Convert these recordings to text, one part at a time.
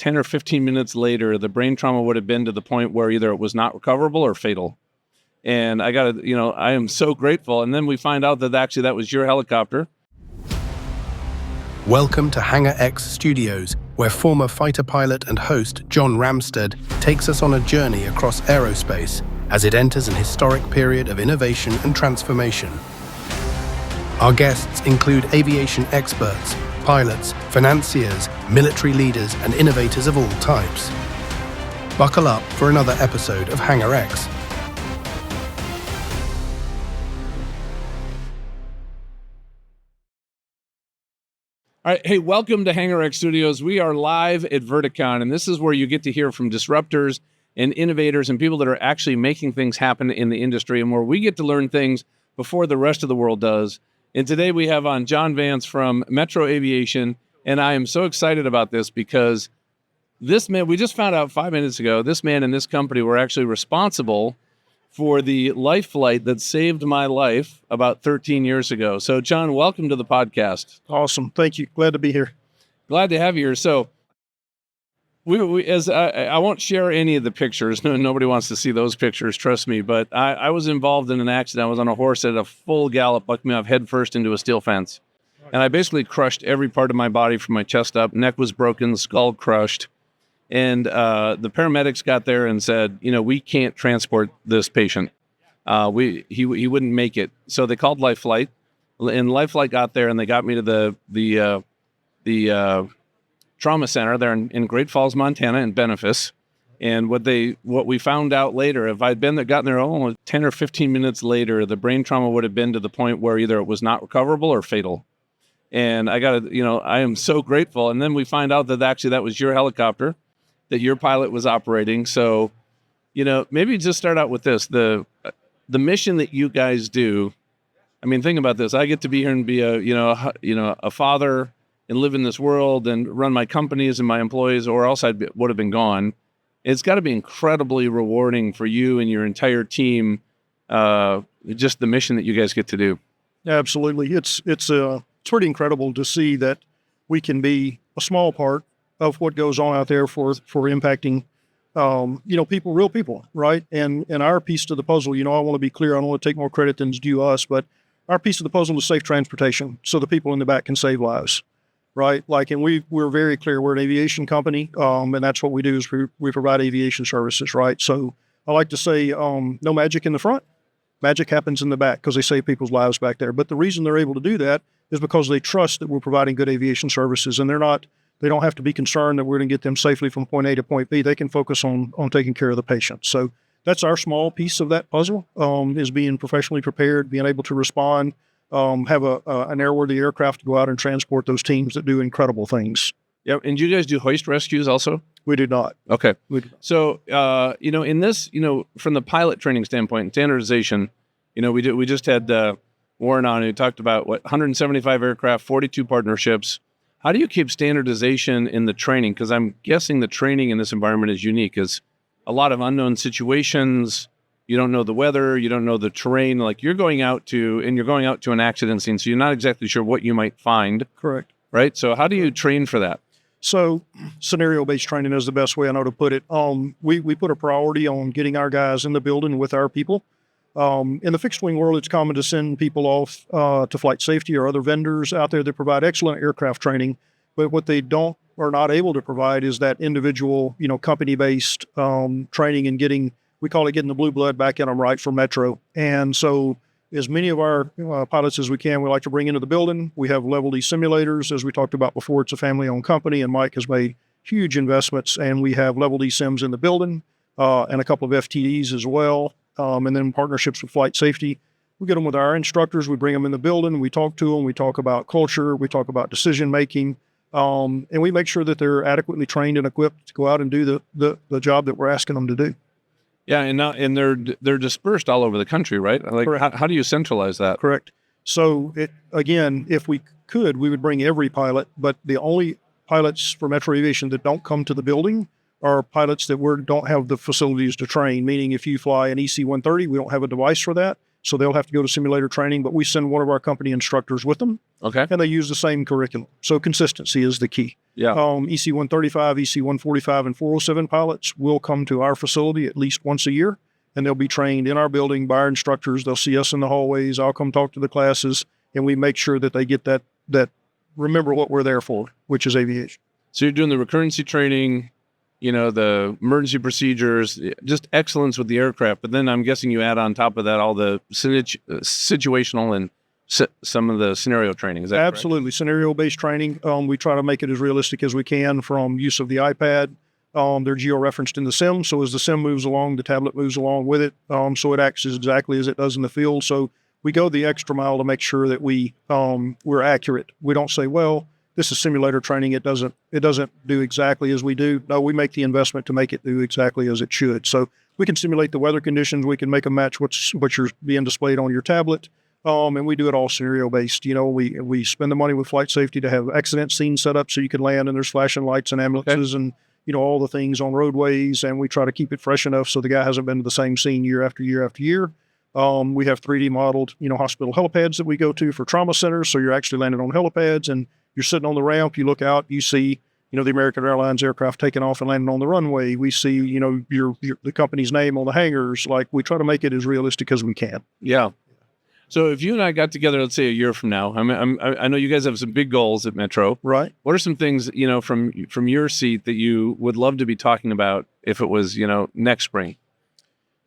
10 or 15 minutes later, the brain trauma would have been to the point where either it was not recoverable or fatal. And I am so grateful. And then we find out that actually that was your helicopter. Welcome to Hangar X Studios, where former fighter pilot and host John Ramstead takes us on a journey across aerospace as it enters an historic period of innovation and transformation. Our guests include aviation experts, pilots, financiers, military leaders, and innovators of all types. Buckle up for another episode of Hangar X. All right. Hey, welcome to Hangar X Studios. We are live at Verticon, and this is where you get to hear from disruptors and innovators and people that are actually making things happen in the industry, and where we get to learn things before the rest of the world does. And today we have on John Vance from Metro Aviation, and I am so excited about this because this man, we just found out 5 minutes ago, this man and this company were actually responsible for the life flight that saved my life about 13 years ago. So, John, welcome to the podcast. Awesome. Thank you. Glad to be here. Glad to have you here. So, I won't share any of the pictures. Nobody wants to see those pictures, trust me. But I was involved in an accident. I was on a horse at a full gallop, bucked me off head first into a steel fence. And I basically crushed every part of my body from my chest up. Neck was broken, skull crushed. And the paramedics got there and said, we can't transport this patient. He wouldn't make it. So they called Life Flight, and Life Flight got there and they got me to the trauma center there in Great Falls, Montana, in Benefice. And what we found out later, if I'd gotten there 10 or 15 minutes later, the brain trauma would have been to the point where either it was not recoverable or fatal. And I am so grateful. And then we find out that actually that was your helicopter that your pilot was operating. So, maybe just start out with this, the mission that you guys do. I mean, think about this. I get to be here and be a father and live in this world and run my companies and my employees, or else would have been gone. It's got to be incredibly rewarding for you and your entire team, just the mission that you guys get to do. Absolutely. It's pretty incredible to see that we can be a small part of what goes on out there for impacting, real people, right? And our piece to the puzzle, I want to be clear, I don't want to take more credit than is due us, but our piece of the puzzle is safe transportation, so the people in the back can save lives, right? And we're very clear, we're an aviation company, and that's what we do is we provide aviation services, right? So I like to say, no magic in the front, magic happens in the back because they save people's lives back there. But the reason they're able to do that is because they trust that we're providing good aviation services, and they don't have to be concerned that we're going to get them safely from point A to point B. They can focus on taking care of the patient. So that's our small piece of that puzzle, is being professionally prepared, being able to respond, have an airworthy aircraft to go out and transport those teams that do incredible things. Yeah, and do you guys do hoist rescues also? We do not. Okay. We do not. So, in this, from the pilot training standpoint and standardization, we just had Warren on who talked about 175 aircraft, 42 partnerships. How do you keep standardization in the training? Because I'm guessing the training in this environment is unique. It's a lot of unknown situations. You don't know the weather. You don't know the terrain. Like you're going out to an accident scene, so you're not exactly sure what you might find. Correct. Right? So how do you train for that? So scenario-based training is the best way I know to put it. We put a priority on getting our guys in the building with our people. In the fixed-wing world, it's common to send people off to flight safety or other vendors out there that provide excellent aircraft training. But what they don't or not able to provide is that individual, company-based training and getting the blue blood back in them, right, from Metro. And so as many of our pilots as we can, we like to bring into the building. We have Level D simulators. As we talked about before, it's a family-owned company, and Mike has made huge investments. And we have Level D sims in the building and a couple of FTDs as well. And then partnerships with flight safety. We get them with our instructors. We bring them in the building. We talk to them. We talk about culture. We talk about decision-making. And we make sure that they're adequately trained and equipped to go out and do the job that we're asking them to do. Yeah, and they're dispersed all over the country, right? Like, how do you centralize that? Correct. So, if we could, we would bring every pilot, but the only pilots for Metro Aviation that don't come to the building are pilots that don't have the facilities to train, meaning if you fly an EC-130, we don't have a device for that. So they'll have to go to simulator training, but we send one of our company instructors with them. Okay. And they use the same curriculum. So consistency is the key. Yeah. EC-135, EC-145, and 407 pilots will come to our facility at least once a year, and they'll be trained in our building by our instructors. They'll see us in the hallways. I'll come talk to the classes, and we make sure that they get that remember what we're there for, which is aviation. So you're doing the recurrency training, the emergency procedures, just excellence with the aircraft. But then I'm guessing you add on top of that all the situational and some of the scenario training. Is that absolutely correct? Scenario-based training. We try to make it as realistic as we can from use of the iPad. They're geo-referenced in the sim, so as the sim moves along, the tablet moves along with it. So it acts exactly as it does in the field. So we go the extra mile to make sure that we're accurate. We don't say, well, this is simulator training. It doesn't do exactly as we do. No, we make the investment to make it do exactly as it should. So we can simulate the weather conditions. We can make them match what's being displayed on your tablet. And we do it all scenario based. We spend the money with flight safety to have accident scenes set up so you can land and there's flashing lights and ambulances and all the things on roadways. And we try to keep it fresh enough so the guy hasn't been to the same scene year after year after year. We have 3D modeled, hospital helipads that we go to for trauma centers. So you're actually landing on helipads and you're sitting on the ramp. You look out, you see, the American Airlines aircraft taking off and landing on the runway. We see, the company's name on the hangars. Like, we try to make it as realistic as we can. Yeah. So if you and I got together, let's say a year from now, I know you guys have some big goals at Metro. Right. What are some things, from your seat that you would love to be talking about if it was, next spring?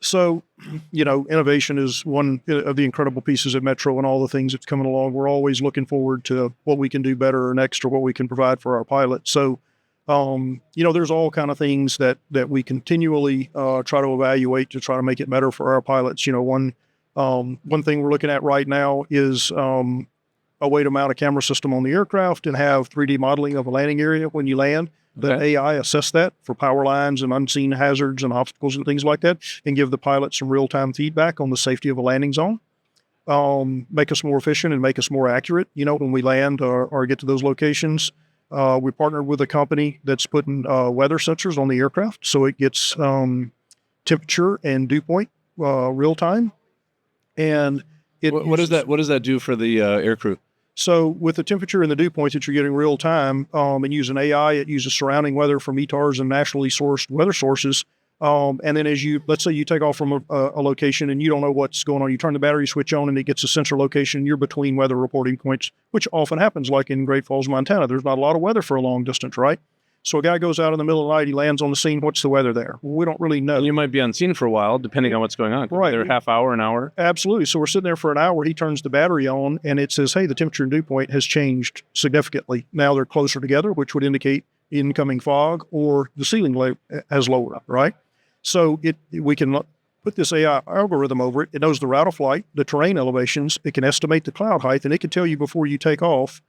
So, innovation is one of the incredible pieces at Metro and all the things that's coming along. We're always looking forward to what we can do better or next or what we can provide for our pilots. So, there's all kind of things that we continually try to evaluate to try to make it better for our pilots. One thing we're looking at right now is a way to mount a camera system on the aircraft and have 3D modeling of a landing area when you land. The AI assess that for power lines and unseen hazards and obstacles and things like that, and give the pilot some real-time feedback on the safety of a landing zone. Make us more efficient and make us more accurate, when we land or get to those locations. We partnered with a company that's putting weather sensors on the aircraft, so it gets temperature and dew point real time. And what does that do for the aircrew? So with the temperature and the dew points that you're getting real time, and using AI, it uses surrounding weather from ETARs and nationally sourced weather sources. And then let's say you take off from a location and you don't know what's going on, you turn the battery switch on and it gets a sensor location. You're between weather reporting points, which often happens, like in Great Falls, Montana. There's not a lot of weather for a long distance, right? So a guy goes out in the middle of the night, he lands on the scene. What's the weather there? Well, we don't really know. And you might be on scene for a while, depending on what's going on. Right. They're half hour, an hour. Absolutely. So we're sitting there for an hour. He turns the battery on and it says, hey, the temperature and dew point has changed significantly. Now they're closer together, which would indicate incoming fog or the ceiling has lowered, right? So we can put this AI algorithm over it. It knows the route of flight, the terrain elevations. It can estimate the cloud height, and it can tell you before you take off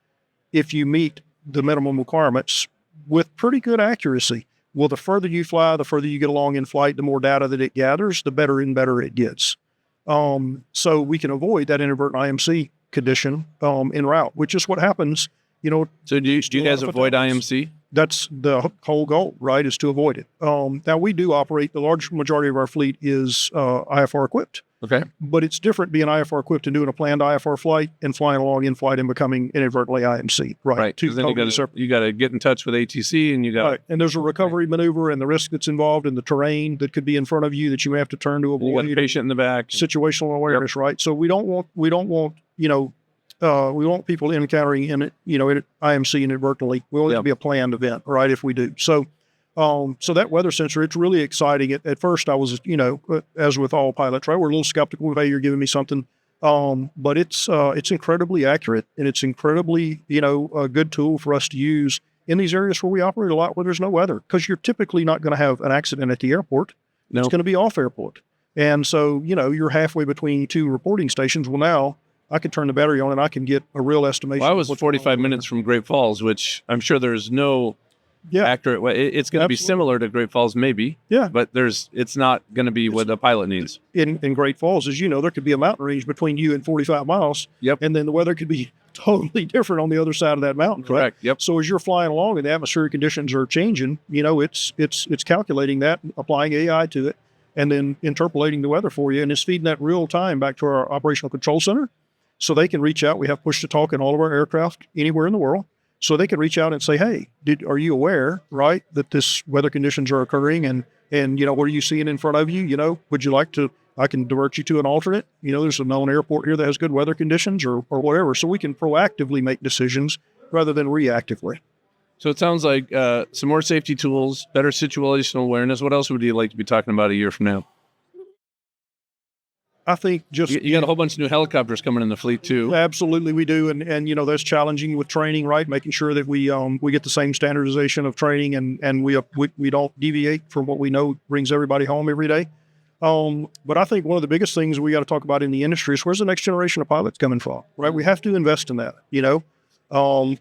if you meet the minimum requirements with pretty good accuracy. Well, the further you fly, the further you get along in flight, the more data that it gathers, the better and better it gets. So we can avoid that inadvertent IMC condition en route, which is what happens. So do you guys avoid IMC? That's the whole goal, right, is to avoid it. Now, we do operate, the large majority of our fleet is IFR equipped. Okay. But it's different being IFR equipped and doing a planned IFR flight and flying along in flight and becoming inadvertently IMC. Right. Because then you got to get in touch with ATC and you got right. And there's a recovery maneuver and the risk that's involved in the terrain that could be in front of you that you may have to turn to avoid. You got a patient in the back. Situational awareness, right? So we don't want we want people encountering IMC inadvertently. We want it to be a planned event, right? If we do. So that weather sensor, it's really exciting. At first I was, as with all pilots, right? We're a little skeptical of, hey, you're giving me something. But it's incredibly accurate and it's incredibly, a good tool for us to use in these areas where we operate a lot where there's no weather, because you're typically not going to have an accident at the airport. No. It's going to be off airport. And so, you're halfway between two reporting stations. Well, now I can turn the battery on and I can get a real estimation. Well, I was 45 minutes from Great Falls, which I'm sure there's no accurate way. It's going to be similar to Great Falls, maybe. Yeah. But it's not going to be what a pilot needs. In Great Falls, as you know, there could be a mountain range between you and 45 miles. Yep. And then the weather could be totally different on the other side of that mountain. Correct. Yep. So as you're flying along and the atmospheric conditions are changing, it's calculating that, applying AI to it. and then interpolating the weather for you. And it's feeding that real time back to our operational control center so they can reach out. We have push to talk in all of our aircraft anywhere in the world. So they can reach out and say, hey, are you aware, right, that this weather conditions are occurring? And what are you seeing in front of you? Would you like to, I can divert you to an alternate. There's a known airport here that has good weather conditions or whatever. So we can proactively make decisions rather than reactively. So it sounds like some more safety tools, better situational awareness. What else would you like to be talking about a year from now? I think just you got a whole bunch of new helicopters coming in the fleet too. Absolutely, we do, and that's challenging with training, right? Making sure that we get the same standardization of training, and we don't deviate from what we know brings everybody home every day. But I think one of the biggest things we got to talk about in the industry is where's the next generation of pilots coming from, right? We have to invest in that,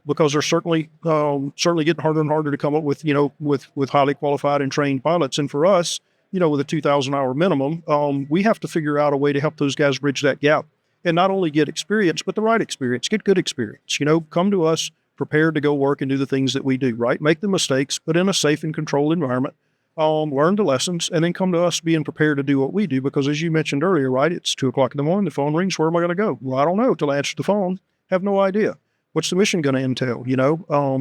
because they're certainly getting harder and harder to come up with with highly qualified and trained pilots, and for us, with a 2,000-hour minimum, we have to figure out a way to help those guys bridge that gap and not only get experience, but the right experience, get good experience. Come to us prepared to go work and do the things that we do, right? Make the mistakes, but in a safe and controlled environment, learn the lessons, and then come to us being prepared to do what we do. Because as you mentioned earlier, right, it's 2:00 in the morning, the phone rings, where am I going to go? Well, I don't know till I answer the phone, have no idea. What's the mission going to entail?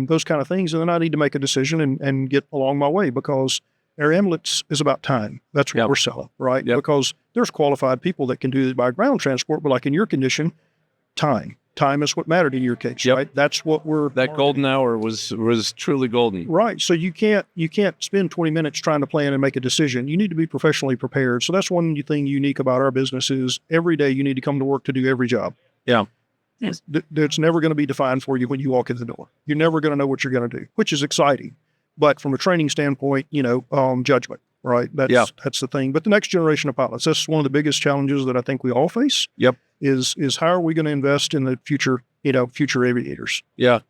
Those kind of things. And then I need to make a decision and get along my way, because air ambulance is about time. That's what we're selling, right? Yep. Because there's qualified people that can do it by ground transport, but like in your condition, time. Time is what mattered in your case, right? That's what we're that marketing. Golden hour was truly golden. Right. So you can't spend 20 minutes trying to plan and make a decision. You need to be professionally prepared. So that's one thing unique about our business is every day you need to come to work to do every job. Yeah. It's never going to be defined for you when you walk in the door. You're never going to know what you're going to do, which is exciting. But from a training standpoint, judgment, right? That's the thing. But the next generation of pilots, that's one of the biggest challenges that I think we all face. Yep. Is how are we going to invest in the future aviators? Yeah.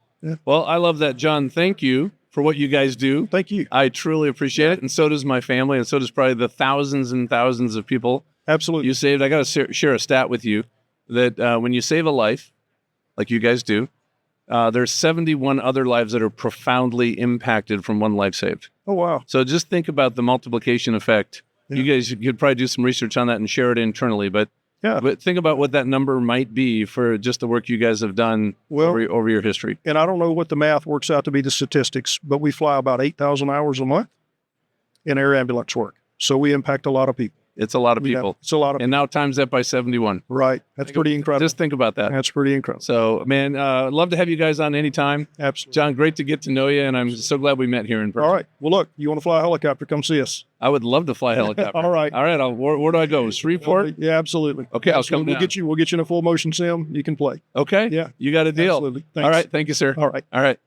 Well, I love that, John. Thank you for what you guys do. Thank you. I truly appreciate it. And so does my family. And so does probably the thousands and thousands of people. Absolutely. You saved. I got to share a stat with you that when you save a life, like you guys do, there's 71 other lives that are profoundly impacted from one life saved. Oh, wow. So just think about the multiplication effect. Yeah. You guys could probably do some research on that and share it internally, but think about what that number might be for just the work you guys have done over your history. And I don't know what the math works out to be, the statistics, but we fly about 8,000 hours a month in air ambulance work. So we impact a lot of people. It's a lot of people. It's a lot of people. And now times that by 71. Right. That's pretty incredible. Just think about that. That's pretty incredible. So, man, I'd love to have you guys on anytime. Absolutely. John, great to get to know you, and I'm so glad we met here in person. All right. Well, look, you want to fly a helicopter, come see us. I would love to fly a helicopter. All right. Where do I go? Shreveport? Yeah, absolutely. Okay, I'll come down. We'll get you in a full motion sim. You can play. Okay. Yeah. You got a deal. Absolutely. Thanks. All right. Thank you, sir. All right. All right.